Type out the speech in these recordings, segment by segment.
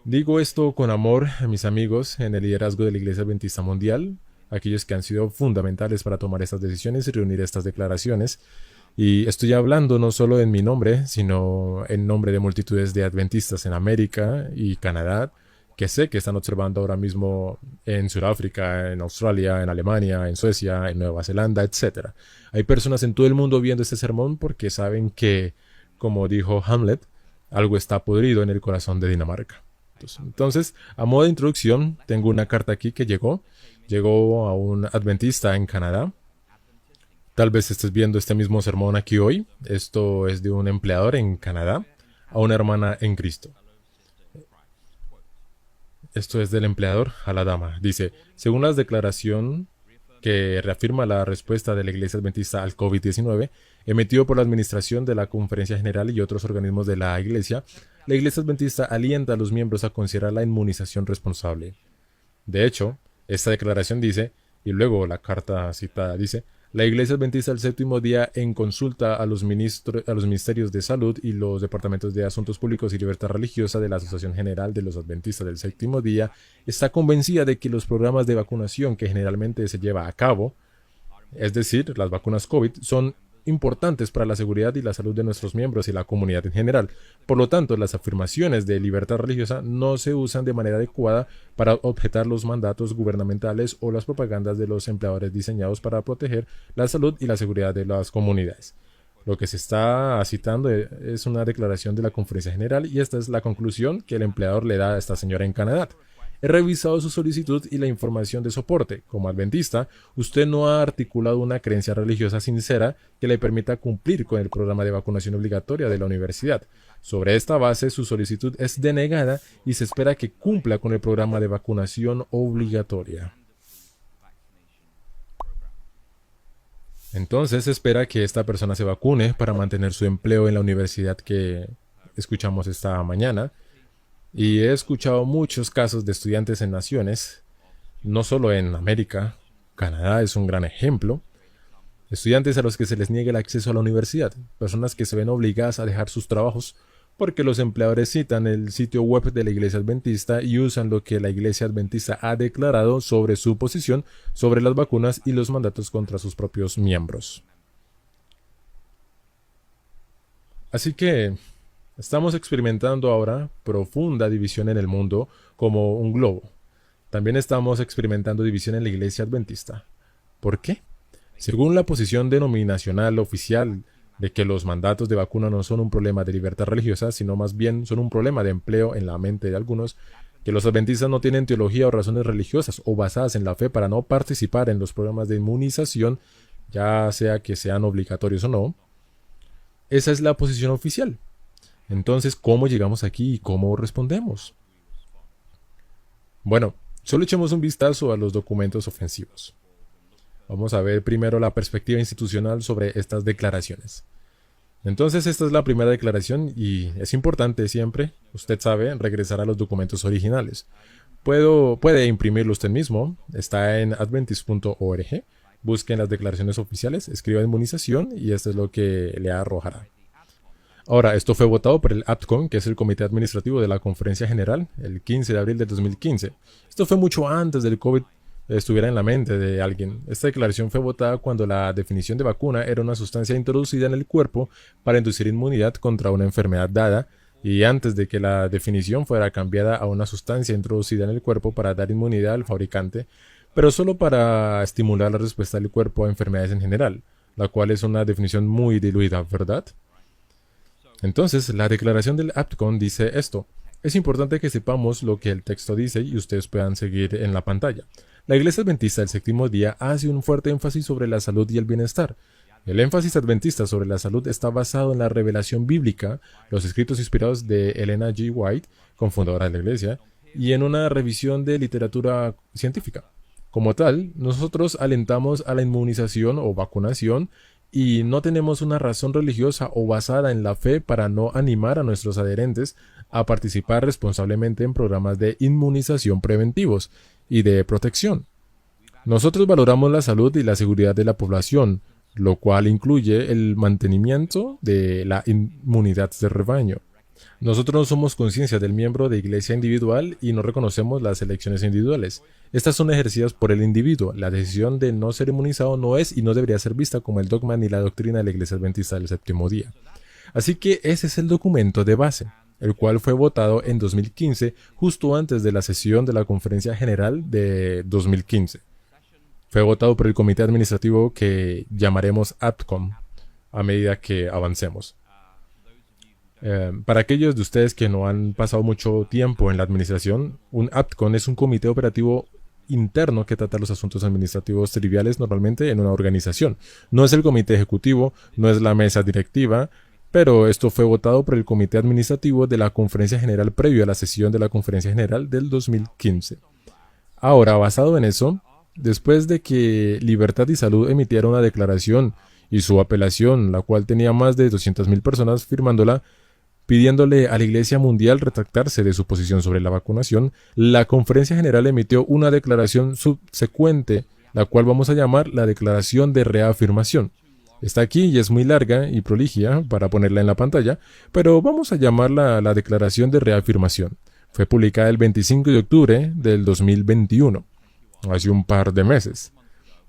Digo esto con amor a mis amigos en el liderazgo de la Iglesia Adventista Mundial, aquellos que han sido fundamentales para tomar estas decisiones y reunir estas declaraciones. Y estoy hablando no solo en mi nombre, sino en nombre de multitudes de adventistas en América y Canadá, que sé que están observando ahora mismo en Sudáfrica, en Australia, en Alemania, en Suecia, en Nueva Zelanda, etcétera. Hay personas en todo el mundo viendo este sermón porque saben que, como dijo Hamlet, algo está podrido en el corazón de Dinamarca. Entonces, a modo de introducción, tengo una carta aquí que llegó a un adventista en Canadá. Tal vez estés viendo este mismo sermón aquí hoy. Esto es de un empleador en Canadá a una hermana en Cristo. Esto es del empleador a la dama. Dice, según la declaración que reafirma la respuesta de la Iglesia Adventista al COVID-19, emitido por la Administración de la Conferencia General y otros organismos de la Iglesia Adventista alienta a los miembros a considerar la inmunización responsable. De hecho, esta declaración dice, y luego la carta citada dice, la Iglesia Adventista del Séptimo Día, en consulta a los ministerios de salud y los departamentos de asuntos públicos y libertad religiosa de la Asociación General de los Adventistas del Séptimo Día, está convencida de que los programas de vacunación que generalmente se lleva a cabo, es decir, las vacunas COVID, son importantes para la seguridad y la salud de nuestros miembros y la comunidad en general. Por lo tanto, las afirmaciones de libertad religiosa no se usan de manera adecuada para objetar los mandatos gubernamentales o las propagandas de los empleadores diseñados para proteger la salud y la seguridad de las comunidades. Lo que se está citando es una declaración de la Conferencia General y esta es la conclusión que el empleador le da a esta señora en Canadá. He revisado su solicitud y la información de soporte. Como adventista, usted no ha articulado una creencia religiosa sincera que le permita cumplir con el programa de vacunación obligatoria de la universidad. Sobre esta base, su solicitud es denegada y se espera que cumpla con el programa de vacunación obligatoria. Entonces se espera que esta persona se vacune para mantener su empleo en la universidad que escuchamos esta mañana. Y he escuchado muchos casos de estudiantes en naciones, no solo en América, Canadá es un gran ejemplo, estudiantes a los que se les niega el acceso a la universidad, personas que se ven obligadas a dejar sus trabajos porque los empleadores citan el sitio web de la Iglesia Adventista y usan lo que la Iglesia Adventista ha declarado sobre su posición sobre las vacunas y los mandatos contra sus propios miembros. Así que estamos experimentando ahora profunda división en el mundo como un globo. También estamos experimentando división en la Iglesia Adventista. ¿Por qué? Según la posición denominacional oficial de que los mandatos de vacuna no son un problema de libertad religiosa, sino más bien son un problema de empleo en la mente de algunos, que los adventistas no tienen teología o razones religiosas o basadas en la fe para no participar en los programas de inmunización, ya sea que sean obligatorios o no. Esa es la posición oficial. Entonces, ¿cómo llegamos aquí y cómo respondemos? Bueno, solo echemos un vistazo a los documentos ofensivos. Vamos a ver primero la perspectiva institucional sobre estas declaraciones. Entonces, esta es la primera declaración y es importante siempre, usted sabe, regresar a los documentos originales. Puede imprimirlo usted mismo, está en adventist.org, busquen las declaraciones oficiales, escriba inmunización y esto es lo que le arrojará. Ahora, esto fue votado por el APCON, que es el Comité Administrativo de la Conferencia General, el 15 de abril de 2015. Esto fue mucho antes del COVID estuviera en la mente de alguien. Esta declaración fue votada cuando la definición de vacuna era una sustancia introducida en el cuerpo para inducir inmunidad contra una enfermedad dada, y antes de que la definición fuera cambiada a una sustancia introducida en el cuerpo para dar inmunidad al fabricante, pero solo para estimular la respuesta del cuerpo a enfermedades en general, la cual es una definición muy diluida, ¿verdad? Entonces, la declaración del APCON dice esto. Es importante que sepamos lo que el texto dice y ustedes puedan seguir en la pantalla. La Iglesia Adventista del Séptimo Día hace un fuerte énfasis sobre la salud y el bienestar. El énfasis adventista sobre la salud está basado en la revelación bíblica, los escritos inspirados de Elena G. White, cofundadora de la Iglesia, y en una revisión de literatura científica. Como tal, nosotros alentamos a la inmunización o vacunación y no tenemos una razón religiosa o basada en la fe para no animar a nuestros adherentes a participar responsablemente en programas de inmunización preventivos y de protección. Nosotros valoramos la salud y la seguridad de la población, lo cual incluye el mantenimiento de la inmunidad de rebaño. Nosotros no somos conciencia del miembro de iglesia individual y no reconocemos las elecciones individuales. Estas son ejercidas por el individuo. La decisión de no ser inmunizado no es y no debería ser vista como el dogma ni la doctrina de la Iglesia Adventista del Séptimo Día. Así que ese es el documento de base, el cual fue votado en 2015, justo antes de la sesión de la Conferencia General de 2015. Fue votado por el comité administrativo que llamaremos APCOM a medida que avancemos. Para aquellos de ustedes que no han pasado mucho tiempo en la administración, un APCOM es un comité operativo interno que trata los asuntos administrativos triviales normalmente en una organización. No es el comité ejecutivo, no es la mesa directiva, pero esto fue votado por el comité administrativo de la Conferencia General previo a la sesión de la Conferencia General del 2015. Ahora, basado en eso, después de que Libertad y Salud emitiera una declaración y su apelación, la cual tenía más de 200,000 personas firmándola, pidiéndole a la Iglesia Mundial retractarse de su posición sobre la vacunación, la Conferencia General emitió una declaración subsecuente, la cual vamos a llamar la Declaración de Reafirmación. Está aquí y es muy larga y proligia para ponerla en la pantalla, pero vamos a llamarla la Declaración de Reafirmación. Fue publicada el 25 de octubre del 2021, hace un par de meses,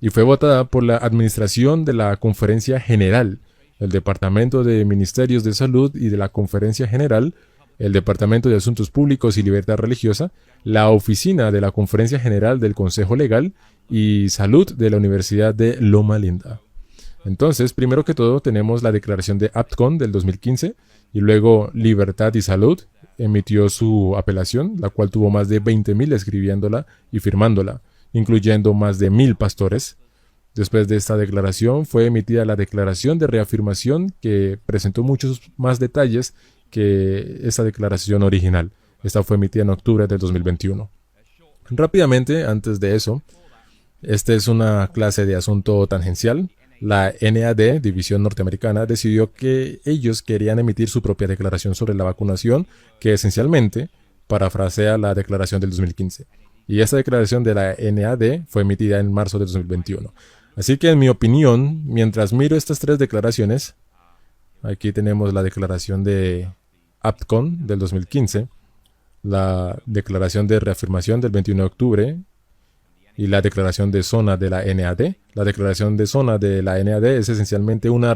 y fue votada por la Administración de la Conferencia General, el Departamento de Ministerios de Salud y de la Conferencia General, el Departamento de Asuntos Públicos y Libertad Religiosa, la Oficina de la Conferencia General del Consejo Legal y Salud de la Universidad de Loma Linda. Entonces, primero que todo, tenemos la declaración de APCOM del 2015 y luego Libertad y Salud emitió su apelación, la cual tuvo más de 20,000 escribiéndola y firmándola, incluyendo más de 1,000 pastores. Después de esta declaración fue emitida la Declaración de Reafirmación, que presentó muchos más detalles que esa declaración original. Esta fue emitida en octubre del 2021. Rápidamente, antes de eso, esta es una clase de asunto tangencial. La NAD, División Norteamericana, decidió que ellos querían emitir su propia declaración sobre la vacunación, que esencialmente parafrasea la declaración del 2015. Y esta declaración de la NAD fue emitida en marzo de 2021. Así que, en mi opinión, mientras miro estas tres declaraciones, aquí tenemos la declaración de APCOM del 2015, la declaración de reafirmación del 21 de octubre y la declaración de zona de la NAD. La declaración de zona de la NAD es esencialmente una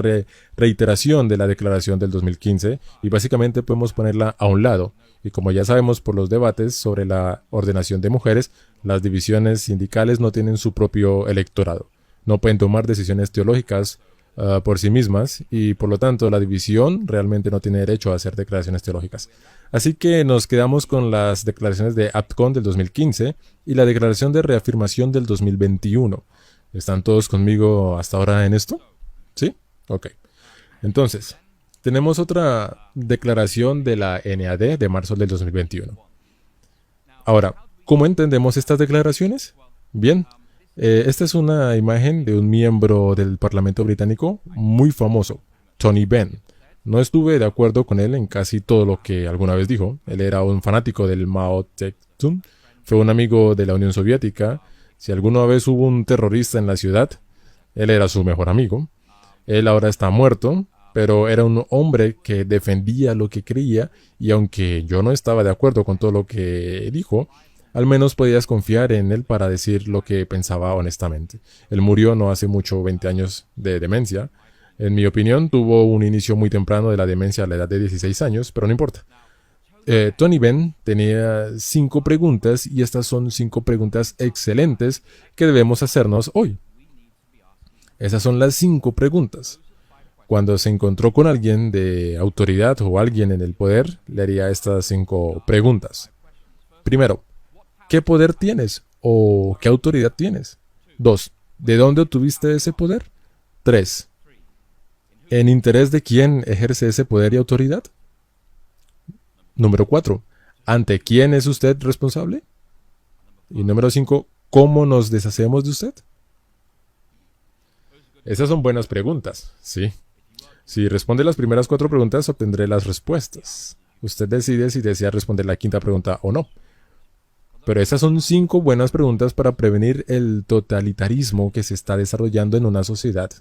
reiteración de la declaración del 2015 y básicamente podemos ponerla a un lado. Y como ya sabemos por los debates sobre la ordenación de mujeres, las divisiones sindicales no tienen su propio electorado. No pueden tomar decisiones teológicas por sí mismas y por lo tanto la división realmente no tiene derecho a hacer declaraciones teológicas. Así que nos quedamos con las declaraciones de APCOM del 2015 y la declaración de reafirmación del 2021. ¿Están todos conmigo hasta ahora en esto? ¿Sí? Ok. Entonces, tenemos otra declaración de la NAD de marzo del 2021. Ahora, ¿cómo entendemos estas declaraciones? Bien. Esta es una imagen de un miembro del Parlamento británico muy famoso, Tony Benn. No estuve de acuerdo con él en casi todo lo que alguna vez dijo. Él era un fanático del Mao Zedong, fue un amigo de la Unión Soviética. Si alguna vez hubo un terrorista en la ciudad, él era su mejor amigo. Él ahora está muerto, pero era un hombre que defendía lo que creía y aunque yo no estaba de acuerdo con todo lo que dijo, al menos podías confiar en él para decir lo que pensaba honestamente. Él murió no hace mucho, 20 años de demencia. En mi opinión, tuvo un inicio muy temprano de la demencia a la edad de 16 años, pero no importa. Tony Benn tenía 5 preguntas y estas son 5 preguntas excelentes que debemos hacernos hoy. Esas son las 5 preguntas. Cuando se encontró con alguien de autoridad o alguien en el poder, le haría estas 5 preguntas. Primero, ¿qué poder tienes? ¿O qué autoridad tienes? 2. ¿De dónde obtuviste ese poder? 3. ¿En interés de quién ejerce ese poder y autoridad? Número 4. ¿Ante quién es usted responsable? Y número 5. ¿Cómo nos deshacemos de usted? Esas son buenas preguntas, sí. Si responde las primeras 4 preguntas, obtendré las respuestas. Usted decide si desea responder la 5ª pregunta o no. Pero esas son 5 buenas preguntas para prevenir el totalitarismo que se está desarrollando en una sociedad.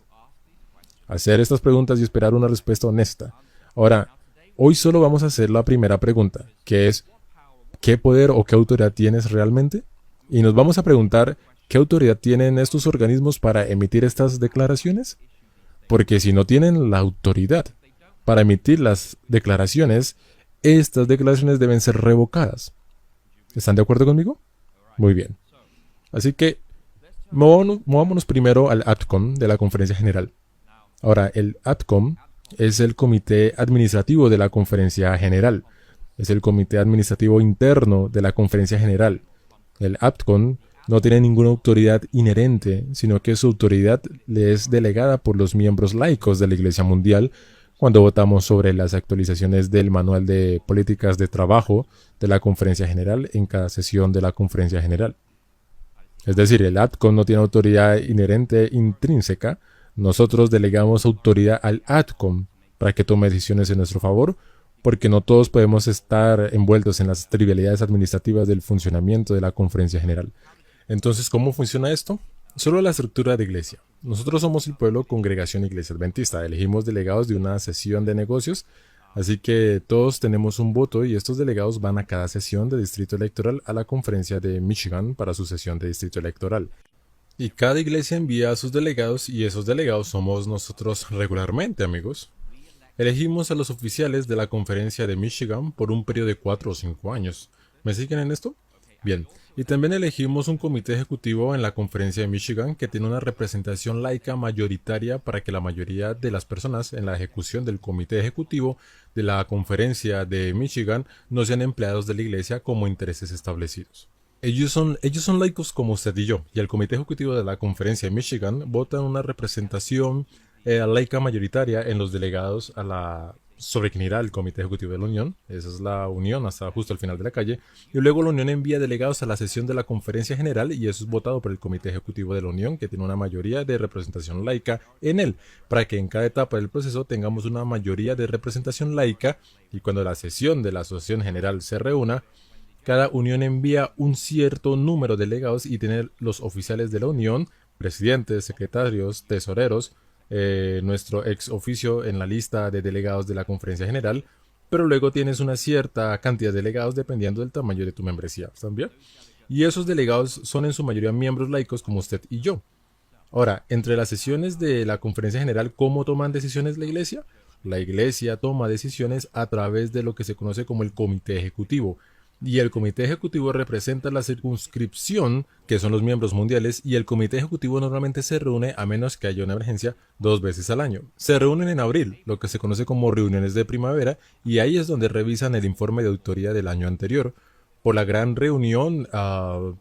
Hacer estas preguntas y esperar una respuesta honesta. Ahora, hoy solo vamos a hacer la primera pregunta, que es ¿qué poder o qué autoridad tienes realmente? Y nos vamos a preguntar ¿qué autoridad tienen estos organismos para emitir estas declaraciones? Porque si no tienen la autoridad para emitir las declaraciones, estas declaraciones deben ser revocadas. ¿Están de acuerdo conmigo? Muy bien. Así que movámonos primero al ADCOM de la Conferencia General. Ahora, el ADCOM es el comité administrativo de la Conferencia General. Es el comité administrativo interno de la Conferencia General. El ADCOM no tiene ninguna autoridad inherente, sino que su autoridad le es delegada por los miembros laicos de la Iglesia Mundial cuando votamos sobre las actualizaciones del Manual de Políticas de Trabajo de la Conferencia General en cada sesión de la Conferencia General. Es decir, el ADCOM no tiene autoridad inherente intrínseca. Nosotros delegamos autoridad al ADCOM para que tome decisiones en nuestro favor, porque no todos podemos estar envueltos en las trivialidades administrativas del funcionamiento de la Conferencia General. Entonces, ¿cómo funciona esto? Solo la estructura de iglesia. Nosotros somos el pueblo Congregación Iglesia Adventista. Elegimos delegados de una sesión de negocios, así que todos tenemos un voto y estos delegados van a cada sesión de distrito electoral a la conferencia de Michigan para su sesión de distrito electoral. Y cada iglesia envía a sus delegados y esos delegados somos nosotros regularmente, amigos. Elegimos a los oficiales de la conferencia de Michigan por un periodo de 4 o 5 años. ¿Me siguen en esto? Bien. Y también elegimos un comité ejecutivo en la conferencia de Michigan que tiene una representación laica mayoritaria para que la mayoría de las personas en la ejecución del comité ejecutivo de la conferencia de Michigan no sean empleados de la iglesia como intereses establecidos. Ellos son laicos como usted y yo, y el comité ejecutivo de la conferencia de Michigan vota una representación laica mayoritaria en los delegados sobre quien irá el comité ejecutivo de la Unión. Esa es la Unión hasta justo al final de la calle. Y luego la Unión envía delegados a la sesión de la conferencia general y eso es votado por el comité ejecutivo de la Unión, que tiene una mayoría de representación laica en él, para que en cada etapa del proceso tengamos una mayoría de representación laica y cuando la sesión de la asociación general se reúna, cada unión envía un cierto número de delegados y tiene los oficiales de la Unión, presidentes, secretarios, tesoreros, nuestro ex oficio en la lista de delegados de la conferencia general, pero luego tienes una cierta cantidad de delegados dependiendo del tamaño de tu membresía, ¿están bien? Y esos delegados son en su mayoría miembros laicos como usted y yo. Ahora, entre las sesiones de la conferencia general, ¿cómo toman decisiones la iglesia? La iglesia toma decisiones a través de lo que se conoce como el comité ejecutivo. Y el comité ejecutivo representa la circunscripción, que son los miembros mundiales, y el comité ejecutivo normalmente se reúne, a menos que haya una emergencia, 2 veces al año. Se reúnen en abril, lo que se conoce como reuniones de primavera, y ahí es donde revisan el informe de auditoría del año anterior. Por la gran reunión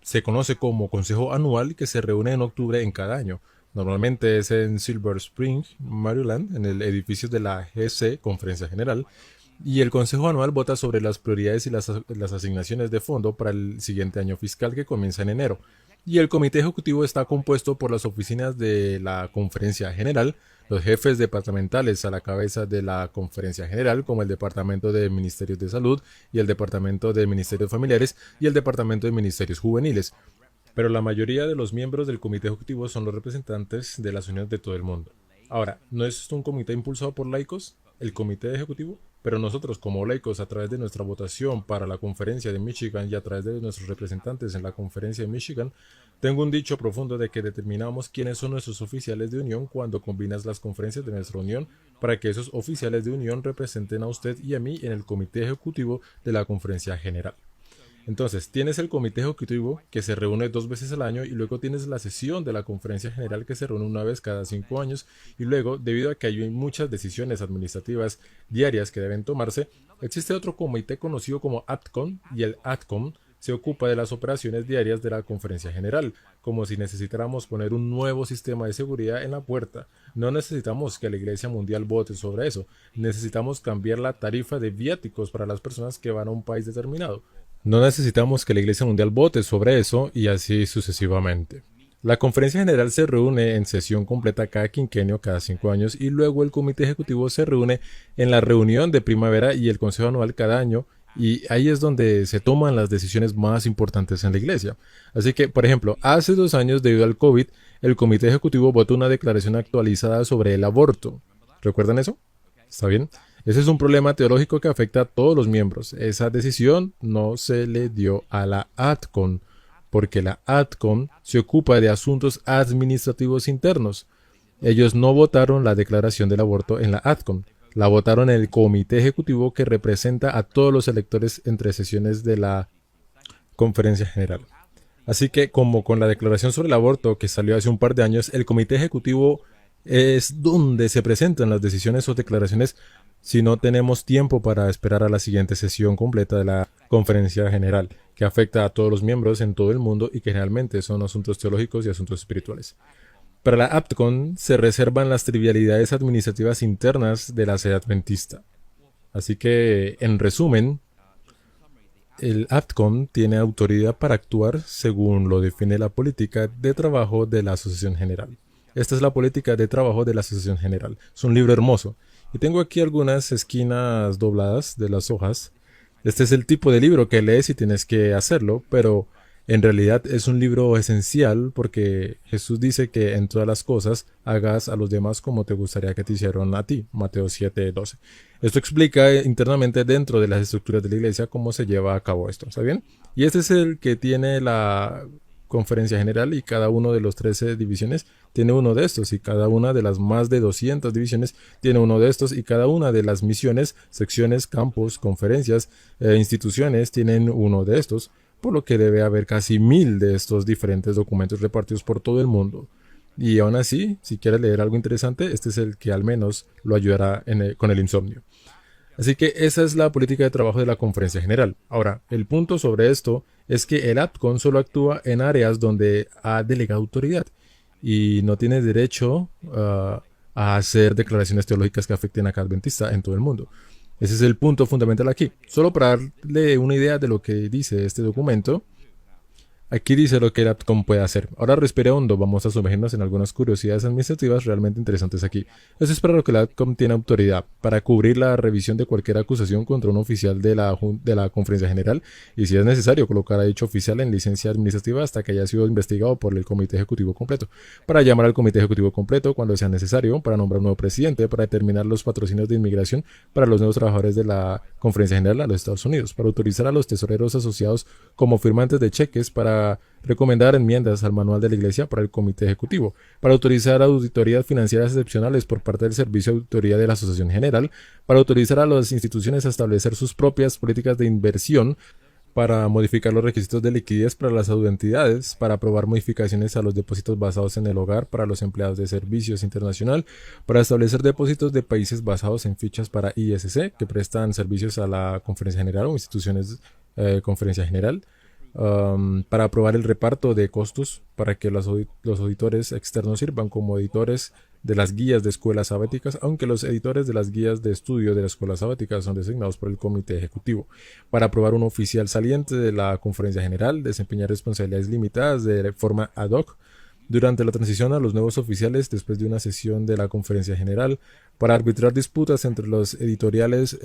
se conoce como Consejo Anual, que se reúne en octubre en cada año. Normalmente es en Silver Spring, Maryland, en el edificio de la GC, Conferencia General. Y el Consejo Anual vota sobre las prioridades y las asignaciones de fondo para el siguiente año fiscal que comienza en enero. Y el Comité Ejecutivo está compuesto por las oficinas de la Conferencia General, los jefes departamentales a la cabeza de la Conferencia General, como el Departamento de Ministerios de Salud y el Departamento de Ministerios Familiares y el Departamento de Ministerios Juveniles. Pero la mayoría de los miembros del Comité Ejecutivo son los representantes de las uniones de todo el mundo. Ahora, ¿no es un comité impulsado por laicos, el Comité Ejecutivo? Pero nosotros como laicos, a través de nuestra votación para la conferencia de Michigan y a través de nuestros representantes en la conferencia de Michigan, tengo un dicho profundo de que determinamos quiénes son nuestros oficiales de unión cuando combinas las conferencias de nuestra unión para que esos oficiales de unión representen a usted y a mí en el comité ejecutivo de la conferencia general. Entonces, tienes el comité ejecutivo que se reúne 2 veces al año y luego tienes la sesión de la conferencia general que se reúne una vez cada 5 años y luego, debido a que hay muchas decisiones administrativas diarias que deben tomarse, existe otro comité conocido como ADCOM y el ADCOM se ocupa de las operaciones diarias de la conferencia general, como si necesitáramos poner un nuevo sistema de seguridad en la puerta. No necesitamos que la Iglesia Mundial vote sobre eso, necesitamos cambiar la tarifa de viáticos para las personas que van a un país determinado. No necesitamos que la Iglesia Mundial vote sobre eso y así sucesivamente. La conferencia general se reúne en sesión completa cada quinquenio, cada 5 años, y luego el comité ejecutivo se reúne en la reunión de primavera y el consejo anual cada año, y ahí es donde se toman las decisiones más importantes en la iglesia. Así que, por ejemplo, hace 2 años, debido al COVID, el comité ejecutivo votó una declaración actualizada sobre el aborto. ¿Recuerdan eso? ¿Está bien? Ese es un problema teológico que afecta a todos los miembros. Esa decisión no se le dio a la ADCON, porque la ADCON se ocupa de asuntos administrativos internos. Ellos no votaron la declaración del aborto en la ADCON, la votaron en el comité ejecutivo que representa a todos los electores entre sesiones de la conferencia general. Así que, como con la declaración sobre el aborto que salió hace un par de años, el comité ejecutivo es donde se presentan las decisiones o declaraciones si no tenemos tiempo para esperar a la siguiente sesión completa de la conferencia general, que afecta a todos los miembros en todo el mundo y que generalmente son asuntos teológicos y asuntos espirituales. Para la ADCON se reservan las trivialidades administrativas internas de la sede adventista. Así que, en resumen, el ADCON tiene autoridad para actuar según lo define la política de trabajo de la Asociación General. Esta es la política de trabajo de la Asociación General. Es un libro hermoso. Y tengo aquí algunas esquinas dobladas de las hojas. Este es el tipo de libro que lees y tienes que hacerlo, pero en realidad es un libro esencial porque Jesús dice que en todas las cosas hagas a los demás como te gustaría que te hicieran a ti. Mateo 7:12. Esto explica internamente dentro de las estructuras de la iglesia cómo se lleva a cabo esto. ¿Está bien? Y este es el que tiene la conferencia general y cada uno de los 13 divisiones tiene uno de estos y cada una de las más de 200 divisiones tiene uno de estos y cada una de las misiones, secciones, campos, conferencias, instituciones tienen uno de estos, por lo que debe haber casi 1000 de estos diferentes documentos repartidos por todo el mundo. Y aún así, si quieres leer algo interesante, este es el que al menos lo ayudará con el insomnio. Así que esa es la política de trabajo de la conferencia general. Ahora, el punto sobre esto es que el ADCON solo actúa en áreas donde ha delegado autoridad y no tiene derecho a hacer declaraciones teológicas que afecten a cada adventista en todo el mundo. Ese es el punto fundamental aquí. Solo para darle una idea de lo que dice este documento, aquí dice lo que el ADCON puede hacer. Ahora respire hondo, vamos a sumergirnos en algunas curiosidades administrativas realmente interesantes aquí. Eso es para lo que el ADCON tiene autoridad, para cubrir la revisión de cualquier acusación contra un oficial de la Conferencia General y si es necesario colocar a dicho oficial en licencia administrativa hasta que haya sido investigado por el Comité Ejecutivo Completo, para llamar al Comité Ejecutivo Completo cuando sea necesario, para nombrar un nuevo presidente, para determinar los patrocinios de inmigración para los nuevos trabajadores de la Conferencia General a los Estados Unidos, para autorizar a los tesoreros asociados como firmantes de cheques, para recomendar enmiendas al manual de la Iglesia para el Comité Ejecutivo, para autorizar auditorías financieras excepcionales por parte del Servicio de Auditoría de la Asociación General, para autorizar a las instituciones a establecer sus propias políticas de inversión, para modificar los requisitos de liquidez para las entidades, para aprobar modificaciones a los depósitos basados en el hogar para los empleados de servicios internacional, para establecer depósitos de países basados en fichas para ISC que prestan servicios a la Conferencia General o instituciones Conferencia General, para aprobar el reparto de costos para que los auditores externos sirvan como editores de las guías de escuelas sabáticas, aunque los editores de las guías de estudio de las escuelas sabáticas son designados por el Comité Ejecutivo, para aprobar un oficial saliente de la Conferencia General, desempeñar responsabilidades limitadas de forma ad hoc durante la transición a los nuevos oficiales después de una sesión de la Conferencia General, para arbitrar disputas entre los editoriales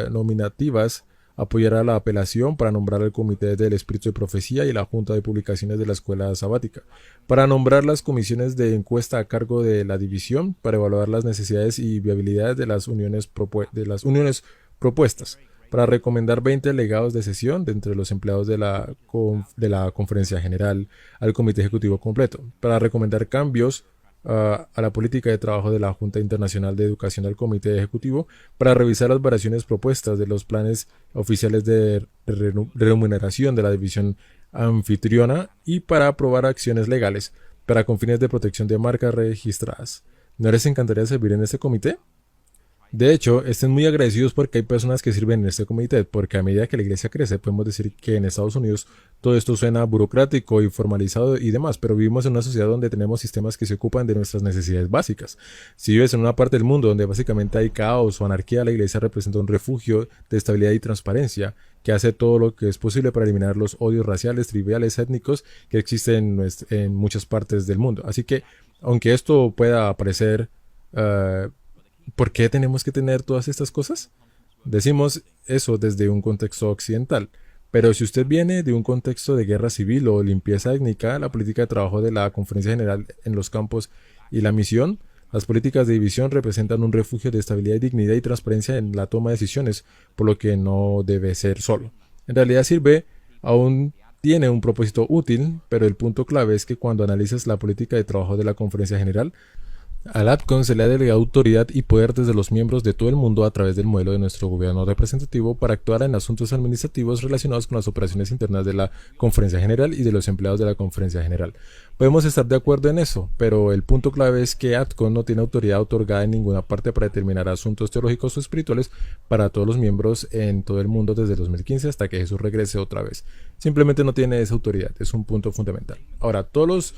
nominativas, apoyar a la apelación para nombrar al Comité del Espíritu de Profecía y la Junta de Publicaciones de la Escuela Sabática, para nombrar las comisiones de encuesta a cargo de la división, para evaluar las necesidades y viabilidades de las uniones propuestas, para recomendar 20 delegados de sesión de entre los empleados de la Conferencia General al Comité Ejecutivo Completo, para recomendar cambios a la política de trabajo de la Junta Internacional de Educación del Comité Ejecutivo, para revisar las variaciones propuestas de los planes oficiales de remuneración de la división anfitriona y para aprobar acciones legales para con fines de protección de marcas registradas. ¿No les encantaría servir en este comité? De hecho, estén muy agradecidos porque hay personas que sirven en este comité, porque a medida que la iglesia crece, podemos decir que en Estados Unidos todo esto suena burocrático y formalizado y demás, pero vivimos en una sociedad donde tenemos sistemas que se ocupan de nuestras necesidades básicas. Si vives en una parte del mundo donde básicamente hay caos o anarquía, la iglesia representa un refugio de estabilidad y transparencia que hace todo lo que es posible para eliminar los odios raciales, triviales, étnicos que existen en muchas partes del mundo. Así que, aunque esto pueda parecer ¿por qué tenemos que tener todas estas cosas? Decimos eso desde un contexto occidental, pero si usted viene de un contexto de guerra civil o limpieza étnica, la política de trabajo de la Conferencia General en los campos y la misión Las políticas de división representan un refugio de estabilidad, dignidad y transparencia en la toma de decisiones, por lo que no debe ser solo. En realidad sirve, aún tiene un propósito útil, pero el punto clave es que cuando analizas la política de trabajo de la Conferencia General, al ADCON se le ha delegado autoridad y poder desde los miembros de todo el mundo a través del modelo de nuestro gobierno representativo para actuar en asuntos administrativos relacionados con las operaciones internas de la Conferencia General y de los empleados de la Conferencia General. Podemos estar de acuerdo en eso, pero el punto clave es que ADCON no tiene autoridad otorgada en ninguna parte para determinar asuntos teológicos o espirituales para todos los miembros en todo el mundo desde 2015 hasta que Jesús regrese otra vez. Simplemente no tiene esa autoridad, es un punto fundamental. Ahora, todos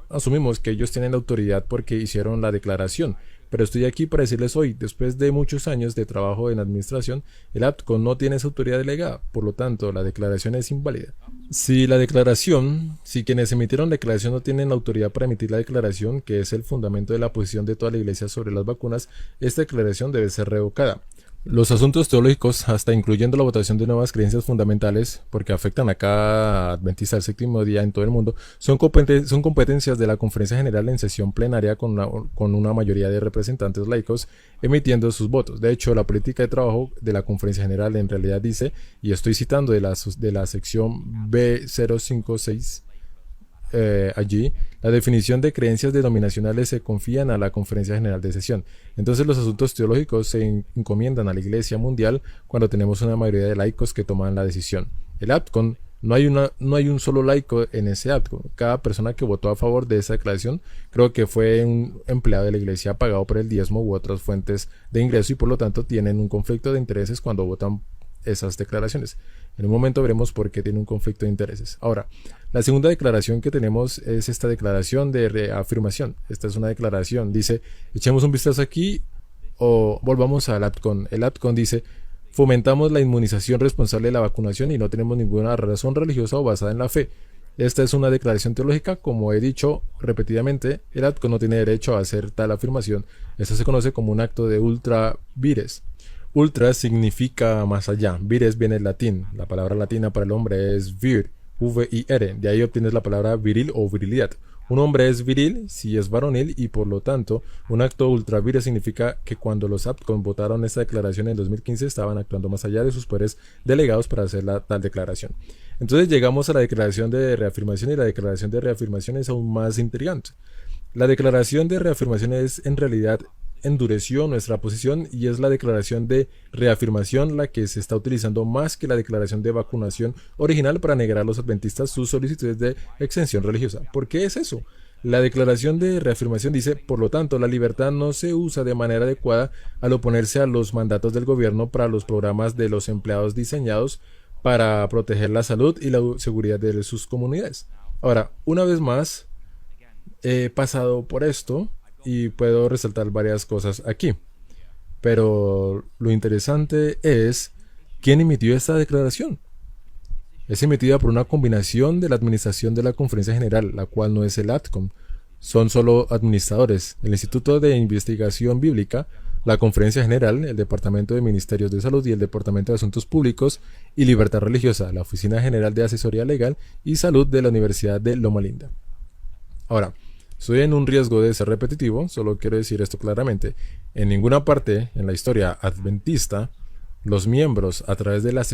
asumimos que ellos tienen la autoridad porque hicieron la declaración, pero estoy aquí para decirles hoy, después de muchos años de trabajo en administración, el ADCON no tiene esa autoridad delegada, por lo tanto, la declaración es inválida. Si quienes emitieron la declaración no tienen la autoridad para emitir la declaración, que es el fundamento de la posición de toda la Iglesia sobre las vacunas, esta declaración debe ser revocada. Los asuntos teológicos, hasta incluyendo la votación de nuevas creencias fundamentales, porque afectan a cada adventista del séptimo día en todo el mundo, son competencias de la Conferencia General en sesión plenaria con una mayoría de representantes laicos emitiendo sus votos. De hecho, la política de trabajo de la Conferencia General en realidad dice, y estoy citando de la sección B056, allí, la definición de creencias denominacionales se confían a la Conferencia General de Sesión. Entonces los asuntos teológicos se encomiendan a la Iglesia Mundial cuando tenemos una mayoría de laicos que toman la decisión. El ADCON, no hay un solo laico en ese ADCON. Cada persona que votó a favor de esa declaración creo que fue un empleado de la Iglesia pagado por el diezmo u otras fuentes de ingreso y por lo tanto tienen un conflicto de intereses cuando votan esas declaraciones. En un momento veremos por qué tiene un conflicto de intereses. Ahora, la segunda declaración que tenemos es esta declaración de reafirmación. Esta es una declaración, dice, echemos un vistazo aquí o volvamos al ADCON. El ADCON dice, fomentamos la inmunización responsable de la vacunación y no tenemos ninguna razón religiosa o basada en la fe. Esta es una declaración teológica, como he dicho repetidamente, el ADCON no tiene derecho a hacer tal afirmación. Esto se conoce como un acto de ultra vires. Ultra significa más allá. Vires viene del latín. La palabra latina para el hombre es vir, V-I-R. De ahí obtienes la palabra viril o virilidad. Un hombre es viril si es varonil y por lo tanto un acto ultra vires significa que cuando los ADCON votaron esta declaración en 2015 estaban actuando más allá de sus poderes delegados para hacer tal declaración. Entonces llegamos a la declaración de reafirmación y la declaración de reafirmación es aún más intrigante. La declaración de reafirmación es en realidad endureció nuestra posición y es la declaración de reafirmación la que se está utilizando más que la declaración de vacunación original para negar a los adventistas sus solicitudes de exención religiosa. ¿Por qué es eso? La declaración de reafirmación dice, por lo tanto, la libertad no se usa de manera adecuada al oponerse a los mandatos del gobierno para los programas de los empleados diseñados para proteger la salud y la seguridad de sus comunidades. Ahora, una vez más, he pasado por esto y puedo resaltar varias cosas aquí. Pero lo interesante es quién emitió esta declaración. Es emitida por una combinación de la administración de la Conferencia General, la cual no es el ADCON. Son solo administradores. El Instituto de Investigación Bíblica, la Conferencia General, el Departamento de Ministerios de Salud y el Departamento de Asuntos Públicos y Libertad Religiosa, la Oficina General de Asesoría Legal y Salud de la Universidad de Loma Linda. Ahora, estoy en un riesgo de ser repetitivo, solo quiero decir esto claramente. En ninguna parte en la historia adventista, los miembros a través de la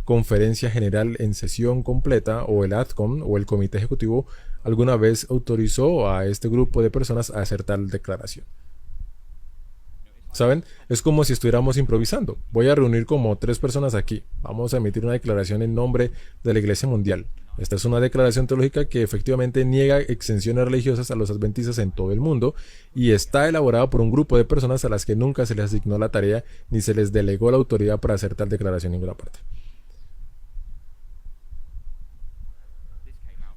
Conferencia General en sesión completa o el ADCON o el Comité Ejecutivo alguna vez autorizó a este grupo de personas a hacer tal declaración. ¿Saben? Es como si estuviéramos improvisando. Voy a reunir como 3 personas aquí. Vamos a emitir una declaración en nombre de la Iglesia Mundial. Esta es una declaración teológica que efectivamente niega exenciones religiosas a los adventistas en todo el mundo y está elaborada por un grupo de personas a las que nunca se les asignó la tarea ni se les delegó la autoridad para hacer tal declaración en ninguna parte.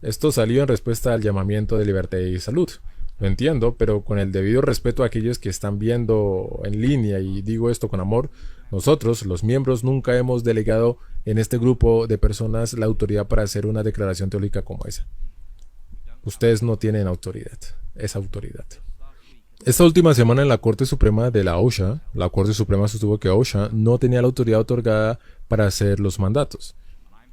Esto salió en respuesta al llamamiento de libertad y salud. Lo entiendo, pero con el debido respeto a aquellos que están viendo en línea, y digo esto con amor, nosotros, los miembros, nunca hemos delegado en este grupo de personas la autoridad para hacer una declaración teológica como esa. Ustedes no tienen autoridad, esa autoridad. Esta última semana en la Corte Suprema de la OSHA, la Corte Suprema sostuvo que OSHA no tenía la autoridad otorgada para hacer los mandatos.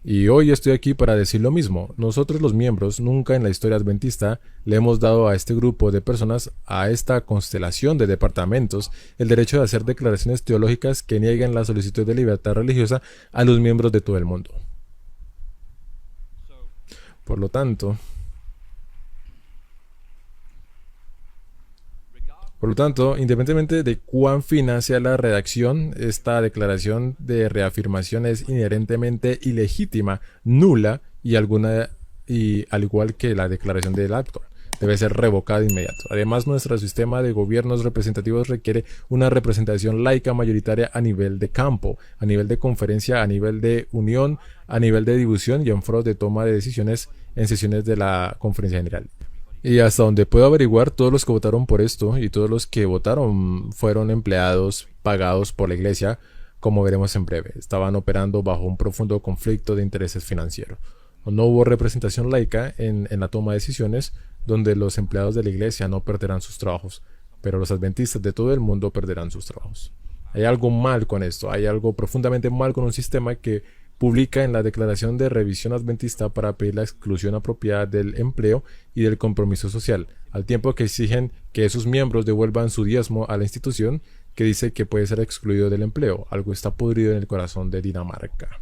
Y hoy estoy aquí para decir lo mismo. Nosotros los miembros nunca en la historia adventista le hemos dado a este grupo de personas, a esta constelación de departamentos, el derecho de hacer declaraciones teológicas que nieguen la solicitud de libertad religiosa a los miembros de todo el mundo. Por lo tanto, independientemente de cuán fina sea la redacción, esta declaración de reafirmación es inherentemente ilegítima, nula y al igual que la declaración del acto, debe ser revocada de inmediato. Además, nuestro sistema de gobiernos representativos requiere una representación laica mayoritaria a nivel de campo, a nivel de conferencia, a nivel de unión, a nivel de difusión y en foros de toma de decisiones en sesiones de la conferencia general. Y hasta donde puedo averiguar, todos los que votaron por esto y todos los que votaron fueron empleados pagados por la iglesia, como veremos en breve. Estaban operando bajo un profundo conflicto de intereses financieros. No hubo representación laica en la toma de decisiones, donde los empleados de la iglesia no perderán sus trabajos, pero los adventistas de todo el mundo perderán sus trabajos. Hay algo mal con esto, hay algo profundamente mal con un sistema que publica en la Declaración de Revisión Adventista para pedir la exclusión apropiada del empleo y del compromiso social, al tiempo que exigen que sus miembros devuelvan su diezmo a la institución, que dice que puede ser excluido del empleo. Algo está podrido en el corazón de Dinamarca.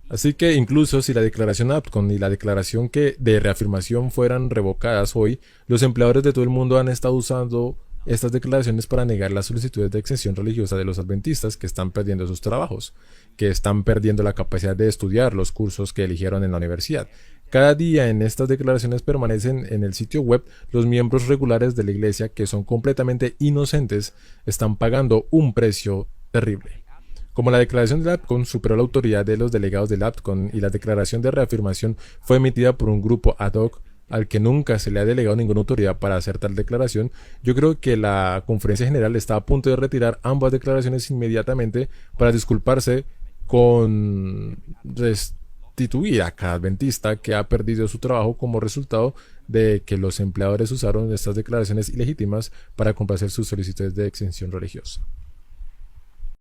Así que incluso si la declaración APCON y la declaración de reafirmación fueran revocadas hoy, los empleadores de todo el mundo han estado usando estas declaraciones para negar las solicitudes de exención religiosa de los adventistas que están perdiendo sus trabajos, que están perdiendo la capacidad de estudiar los cursos que eligieron en la universidad. Cada día en estas declaraciones permanecen en el sitio web los miembros regulares de la iglesia que son completamente inocentes, están pagando un precio terrible. Como la declaración del APCON superó la autoridad de los delegados del APCON y la declaración de reafirmación fue emitida por un grupo ad hoc al que nunca se le ha delegado ninguna autoridad para hacer tal declaración, yo creo que la Conferencia General está a punto de retirar ambas declaraciones inmediatamente para disculparse con restituir a cada adventista que ha perdido su trabajo como resultado de que los empleadores usaron estas declaraciones ilegítimas para complacer sus solicitudes de exención religiosa.